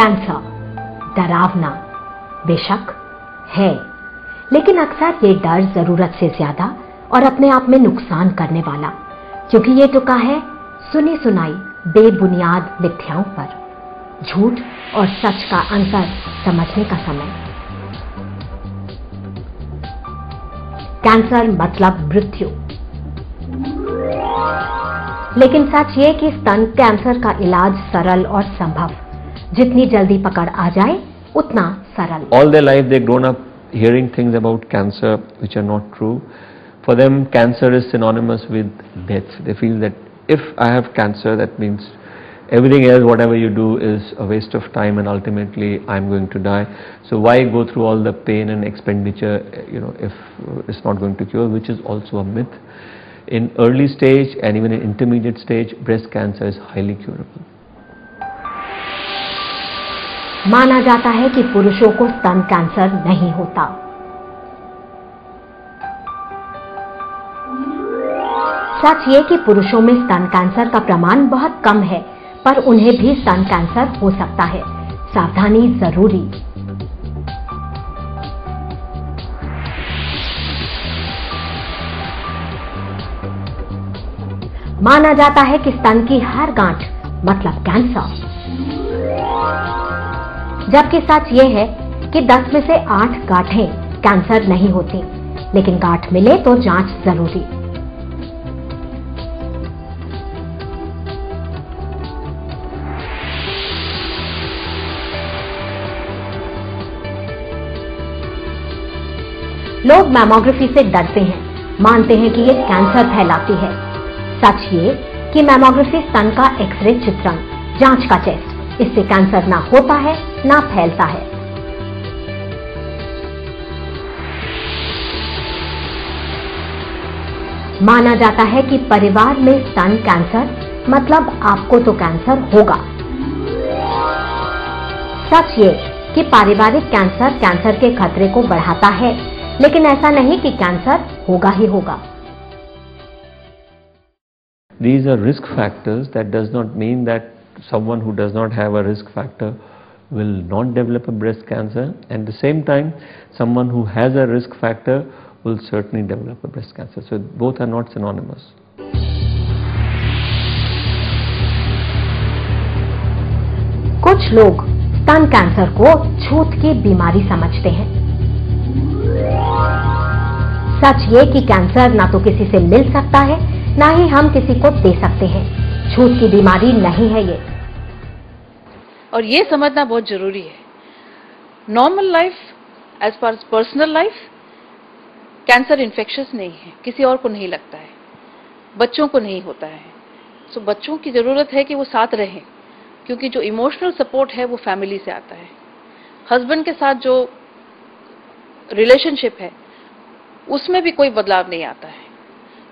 Cancer डरावना बेशक है, लेकिन अक्सर ये डर जरूरत से ज्यादा और अपने आप में नुकसान करने वाला, क्योंकि ये टुका है सुनी सुनाई बेबुनियाद मिथ्याओं पर। झूठ और सच का अंतर समझने का समय। कैंसर मतलब मृत्यु, लेकिन सच ये कि स्तन कैंसर का इलाज सरल और संभव, जितनी जल्दी पकड़ आ जाए उतना सरल। All their life they grown up hearing things about cancer which are not true. For them cancer is synonymous with death. They feel that if I have cancer, that means everything else, whatever you do, is a waste of time and ultimately I'm going to die. So why go through all the pain and expenditure, if it's not going to cure, which is also a myth. In early stage and even in intermediate stage, breast cancer is highly curable. माना जाता है कि पुरुषों को स्तन cancer नहीं होता। सच ये कि पुरुषों में स्तन कैंसर का प्रमाण बहुत कम है, पर उन्हें भी स्तन कैंसर हो सकता है। सावधानी जरूरी। माना जाता है कि स्तन की हर गांठ मतलब कैंसर, जबकि सच ये है कि 10 में से 8 गांठें कैंसर नहीं होती, लेकिन गांठ मिले तो जांच जरूरी। लोग मैमोग्राफी से डरते हैं, मानते हैं कि ये कैंसर फैलाती है। सच ये कि मैमोग्राफी स्तन का एक्सरे चित्रण, जांच का टेस्ट, इससे कैंसर ना होता है ना फैलता है। माना जाता है कि परिवार में स्तन कैंसर मतलब आपको तो कैंसर होगा। सच ये कि पारिवारिक कैंसर कैंसर के खतरे को बढ़ाता है, लेकिन ऐसा नहीं कि कैंसर होगा ही होगा। These are risk factors. That does not mean that someone who does not have a risk factor will not develop a breast cancer. At the same time, someone who has a risk factor will certainly develop a breast cancer. So both are not synonymous. कुछ लोग स्तन cancer को छूत की बीमारी समझते हैं। सच ये कि कैंसर ना तो किसी से मिल सकता है, ना ही हम किसी को दे सकते हैं। छूत की बीमारी नहीं है ये। और ये समझना बहुत जरूरी है। Normal life as per personal life, cancer infectious नहीं है, किसी और को नहीं लगता है, बच्चों को नहीं होता है। सो बच्चों की जरूरत है कि वो साथ रहें, क्योंकि जो इमोशनल सपोर्ट है वो फैमिली से आता है। हस्बैंड के साथ जो रिलेशनशिप है उसमें भी कोई बदलाव नहीं आता है,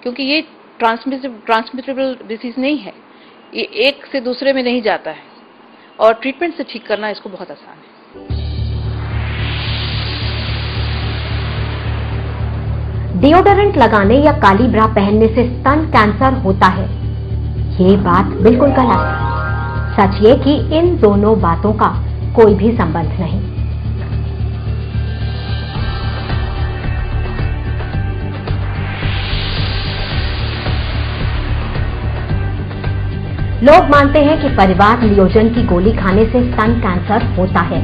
क्योंकि ये ट्रांसमिटेबल डिसीज नहीं है, ये एक से दूसरे में नहीं जाता है, और ट्रीटमेंट से ठीक करना इसको बहुत आसान है। डिओडोरेंट लगाने या काली ब्रा पहनने से स्तन कैंसर होता है, ये बात बिल्कुल गलत है। सच ये कि इन दोनों बातों का कोई भी संबंध नहीं। लोग मानते हैं कि परिवार नियोजन की गोली खाने से स्तन कैंसर होता है।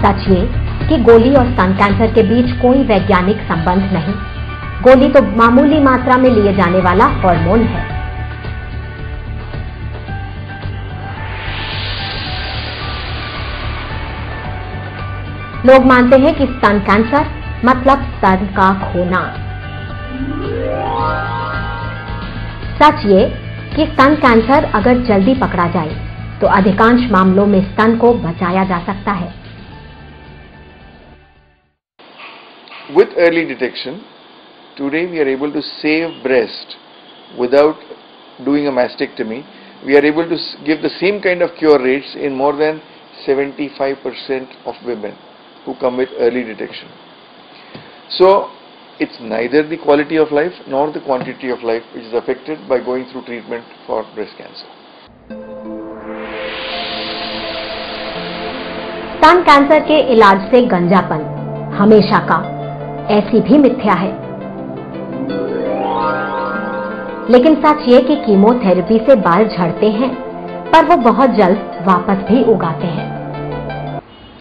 सच ये कि गोली और स्तन कैंसर के बीच कोई वैज्ञानिक संबंध नहीं। गोली तो मामूली मात्रा में लिए जाने वाला हार्मोन है। लोग मानते हैं कि स्तन कैंसर मतलब स्तन का खोना। सच ये कि स्तन कैंसर अगर जल्दी पकड़ा जाए तो अधिकांश मामलों में स्तन को बचाया जा सकता है। With early detection, today we are able to save breast without doing a mastectomy. We are able to give the same kind of cure rates in more than 75% of women who come with early detection. So it's neither the quality of life nor the quantity of life which is affected by going through treatment for breast cancer. स्तन cancer के इलाज से गंजापन हमेशा का, ऐसी भी मिथ्या है। लेकिन सच ये कि कीमोथेरेपी से बाल झड़ते हैं, पर वो बहुत जल्द वापस भी उगाते हैं।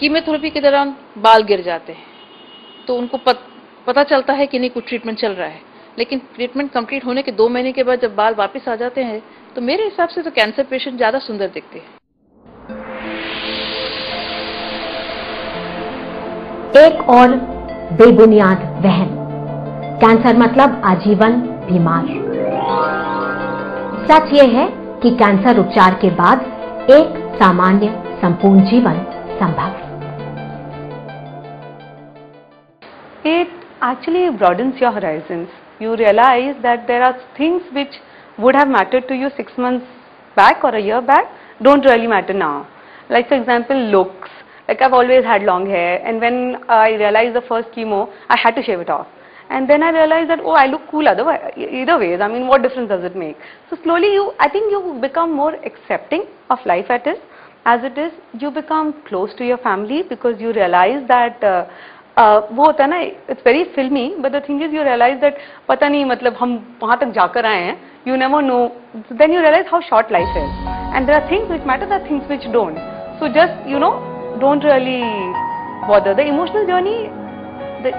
कीमोथेरेपी के दौरान बाल गिर जाते हैं तो उनको पता चलता है कि नहीं कुछ ट्रीटमेंट चल रहा है, लेकिन ट्रीटमेंट कंप्लीट होने के 2 महीने के बाद जब बाल वापस आ जाते हैं तो मेरे हिसाब से तो कैंसर पेशेंट ज्यादा सुंदर दिखते हैं। एक और बेबुनियाद वहम, कैंसर मतलब आजीवन बीमार। सच ये है कि कैंसर उपचार के बाद एक सामान्य संपूर्ण जीवन संभव। It actually broadens your horizons. You realize that there are things which would have mattered to you 6 months back or a year back don't really matter now. Like for example, looks. Like I've always had long hair, and when I realized the first chemo, I had to shave it off. And then I realized that, oh, I look cool either ways. I mean, what difference does it make? So slowly I think you become more accepting of life as it is. You become close to your family because you realize that वो होता है ना, it's very filmy, but the thing is you realize that पता नहीं मतलब हम वहाँ तक जाकर आए हैं, you never know, then you realize how short life is, and there are things which matter, there are things which don't. So just don't really bother. The emotional journey,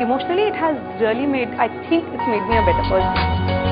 emotionally it has really made, I think it's made me a better person.